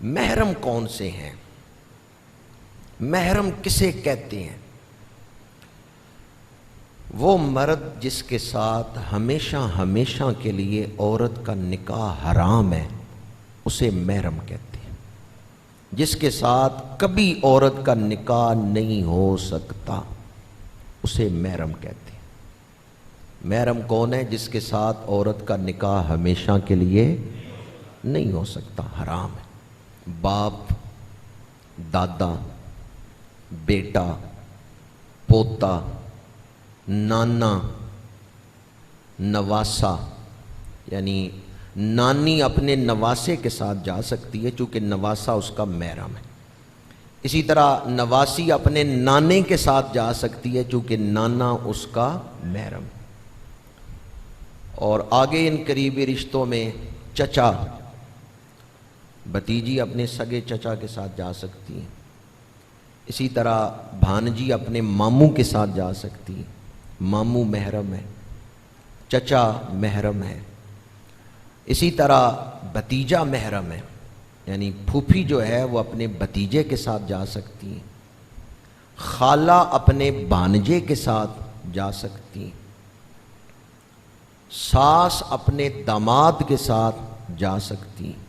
محرم کون سے ہیں؟ محرم کسے کہتے ہیں؟ وہ مرد جس کے ساتھ ہمیشہ ہمیشہ کے لیے عورت کا نکاح حرام ہے اسے محرم کہتے ہیں۔ جس کے ساتھ کبھی عورت کا نکاح نہیں ہو سکتا اسے محرم کہتے ہیں۔ محرم کون ہے؟ جس کے ساتھ عورت کا نکاح ہمیشہ کے لیے نہیں ہو سکتا، حرام ہے۔ باپ، دادا، بیٹا، پوتا، نانا، نواسا، یعنی نانی اپنے نواسے کے ساتھ جا سکتی ہے چونکہ نواسا اس کا محرم ہے۔ اسی طرح نواسی اپنے نانے کے ساتھ جا سکتی ہے چونکہ نانا اس کا محرم ہے۔ اور آگے ان قریبی رشتوں میں چچا، بھتیجی اپنے سگے چچا کے ساتھ جا سکتی ہے۔ اسی طرح بھانجی اپنے ماموں کے ساتھ جا سکتی ہے، ماموں محرم ہے، چچا محرم ہے۔ اسی طرح بھتیجا محرم ہے، یعنی پھوپھی جو ہے وہ اپنے بھتیجے کے ساتھ جا سکتی ہے، خالہ اپنے بھانجے کے ساتھ جا سکتی ہے، ساس اپنے داماد کے ساتھ جا سکتی ہے۔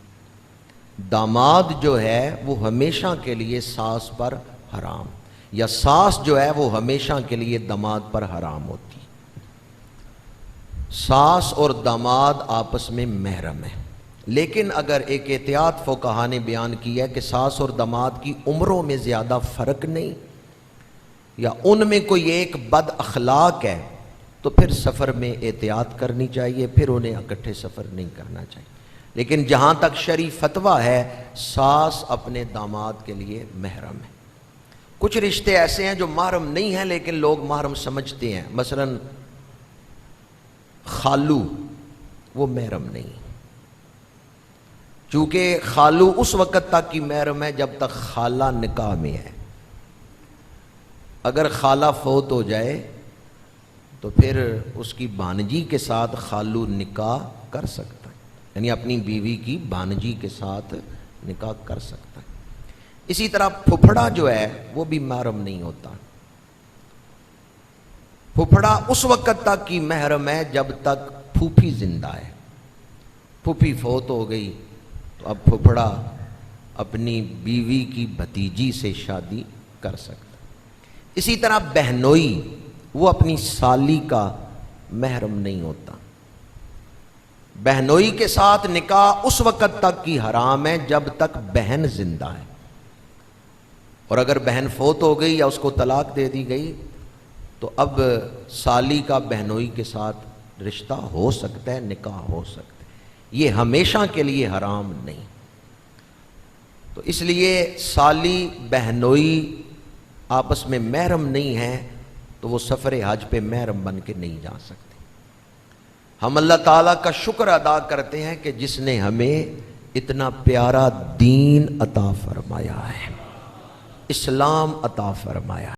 داماد جو ہے وہ ہمیشہ کے لیے ساس پر حرام، یا ساس جو ہے وہ ہمیشہ کے لیے داماد پر حرام ہوتی ہے۔ ساس اور داماد آپس میں محرم ہیں، لیکن اگر ایک احتیاط فقہا نے بیان کی ہے کہ ساس اور داماد کی عمروں میں زیادہ فرق نہیں، یا ان میں کوئی ایک بد اخلاق ہے تو پھر سفر میں احتیاط کرنی چاہیے، پھر انہیں اکٹھے سفر نہیں کرنا چاہیے۔ لیکن جہاں تک شرعی فتویٰ ہے ساس اپنے داماد کے لیے محرم ہے۔ کچھ رشتے ایسے ہیں جو محرم نہیں ہیں لیکن لوگ محرم سمجھتے ہیں، مثلا خالو، وہ محرم نہیں، چونکہ خالو اس وقت تک کی محرم ہے جب تک خالہ نکاح میں ہے۔ اگر خالہ فوت ہو جائے تو پھر اس کی بھانجی کے ساتھ خالو نکاح کر سکتا ہے، یعنی اپنی بیوی کی بھانجی کے ساتھ نکاح کر سکتا ہے۔ اسی طرح پھپھڑا جو ہے وہ بھی محرم نہیں ہوتا۔ پھپھڑا اس وقت تک کی محرم ہے جب تک پھوپھی زندہ ہے۔ پھوپھی فوت ہو گئی تو اب پھپھڑا اپنی بیوی کی بھتیجی سے شادی کر سکتا ہے۔ اسی طرح بہنوئی، وہ اپنی سالی کا محرم نہیں ہوتا۔ بہنوئی کے ساتھ نکاح اس وقت تک کی حرام ہے جب تک بہن زندہ ہے، اور اگر بہن فوت ہو گئی یا اس کو طلاق دے دی گئی تو اب سالی کا بہنوئی کے ساتھ رشتہ ہو سکتا ہے، نکاح ہو سکتا ہے، یہ ہمیشہ کے لیے حرام نہیں۔ تو اس لیے سالی بہنوئی آپس میں محرم نہیں ہیں تو وہ سفر حج پہ محرم بن کے نہیں جا سکتے۔ ہم اللہ تعالیٰ کا شکر ادا کرتے ہیں کہ جس نے ہمیں اتنا پیارا دین عطا فرمایا ہے، اسلام عطا فرمایا ہے۔